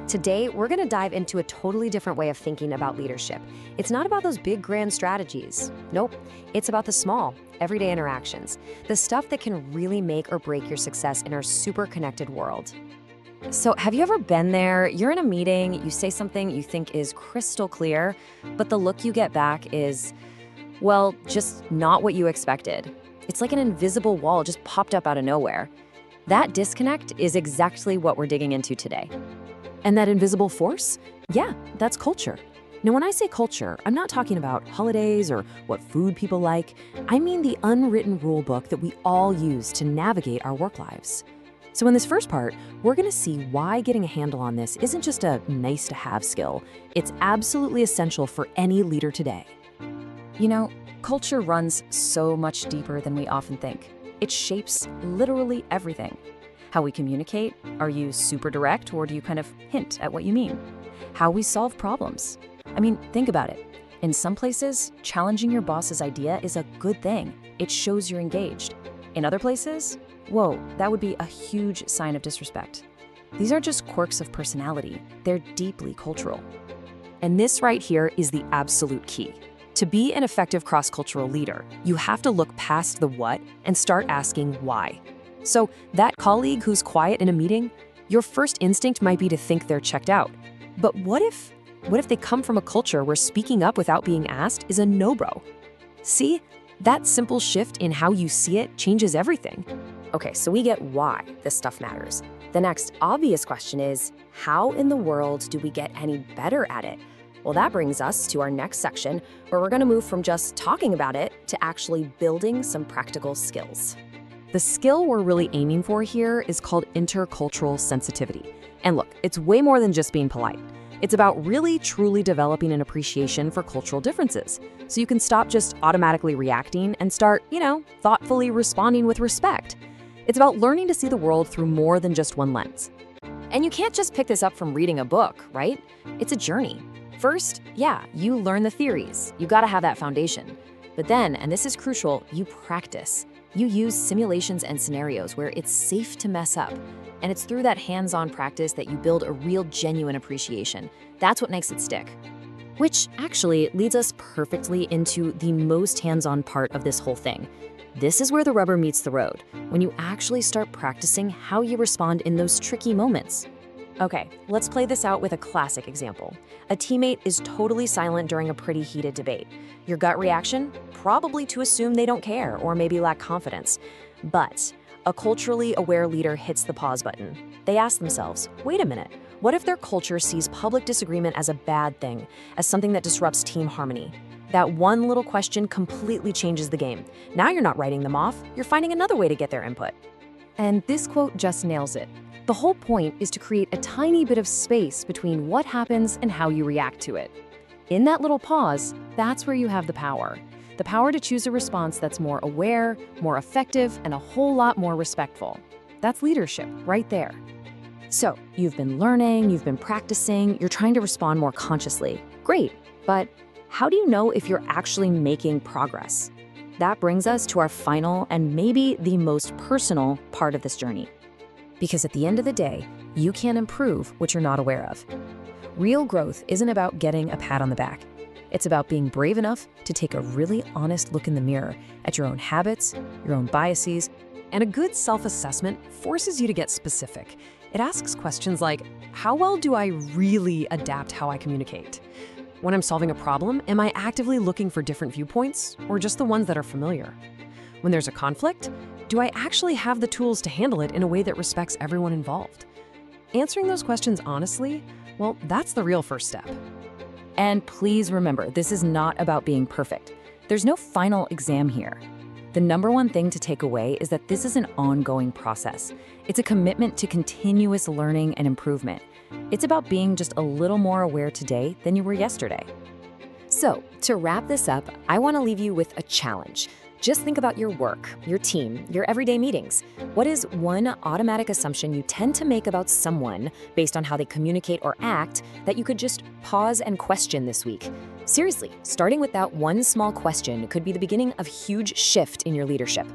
Today, we're going to dive into a totally different way of thinking about leadership. It's not about those big, grand strategies. Nope. It's about the small, everyday interactions, the stuff that can really make or break your success in our super connected world. So, have you ever been there? You're in a meeting, you say something you think is crystal clear, but the look you get back is, well, just not what you expected. It's like an invisible wall just popped up out of nowhere. That disconnect is exactly what we're digging into today. And that invisible force? Yeah, that's culture. Now, when I say culture, I'm not talking about holidays or what food people like. I mean the unwritten rule book that we all use to navigate our work lives. So in this first part, we're going to see why getting a handle on this isn't just a nice-to-have skill. It's absolutely essential for any leader today. You know, culture runs so much deeper than we often think. It shapes literally everything. How we communicate, are you super direct or do you kind of hint at what you mean? How we solve problems. I mean, think about it. In some places, challenging your boss's idea is a good thing. It shows you're engaged. In other places, whoa, that would be a huge sign of disrespect. These aren't just quirks of personality, they're deeply cultural. And this right here is the absolute key. To be an effective cross-cultural leader, you have to look past the what and start asking why. So that colleague who's quiet in a meeting, your first instinct might be to think they're checked out. But what if they come from a culture where speaking up without being asked is a no-bro? See, that simple shift in how you see it changes everything. Okay, so we get why this stuff matters. The next obvious question is, how in the world do we get any better at it? Well, that brings us to our next section, where we're going to move from just talking about it to actually building some practical skills. The skill we're really aiming for here is called intercultural sensitivity. And look, it's way more than just being polite. It's about really truly developing an appreciation for cultural differences. So you can stop just automatically reacting and start, thoughtfully responding with respect. It's about learning to see the world through more than just one lens. And you can't just pick this up from reading a book, right? It's a journey. First, you learn the theories. You gotta have that foundation. But then, and this is crucial, you practice. You use simulations and scenarios where it's safe to mess up. And it's through that hands-on practice that you build a real genuine appreciation. That's what makes it stick. Which actually leads us perfectly into the most hands-on part of this whole thing. This is where the rubber meets the road, when you actually start practicing how you respond in those tricky moments. Okay, let's play this out with a classic example. A teammate is totally silent during a pretty heated debate. Your gut reaction? Probably to assume they don't care or maybe lack confidence. But a culturally aware leader hits the pause button. They ask themselves, wait a minute, what if their culture sees public disagreement as a bad thing, as something that disrupts team harmony? That one little question completely changes the game. Now you're not writing them off, you're finding another way to get their input. And this quote just nails it. The whole point is to create a tiny bit of space between what happens and how you react to it. In that little pause, that's where you have the power. The power to choose a response that's more aware, more effective, and a whole lot more respectful. That's leadership right there. So, you've been learning, you've been practicing, you're trying to respond more consciously. Great, but how do you know if you're actually making progress? That brings us to our final and maybe the most personal part of this journey. Because at the end of the day, you can't improve what you're not aware of. Real growth isn't about getting a pat on the back. It's about being brave enough to take a really honest look in the mirror at your own habits, your own biases, and a good self-assessment forces you to get specific. It asks questions like, how well do I really adapt how I communicate? When I'm solving a problem, am I actively looking for different viewpoints or just the ones that are familiar? When there's a conflict, do I actually have the tools to handle it in a way that respects everyone involved? Answering those questions honestly, well, that's the real first step. And please remember, this is not about being perfect. There's no final exam here. The number one thing to take away is that this is an ongoing process. It's a commitment to continuous learning and improvement. It's about being just a little more aware today than you were yesterday. So, to wrap this up, I want to leave you with a challenge. Just think about your work, your team, your everyday meetings. What is one automatic assumption you tend to make about someone based on how they communicate or act that you could just pause and question this week? Seriously, starting with that one small question could be the beginning of a huge shift in your leadership.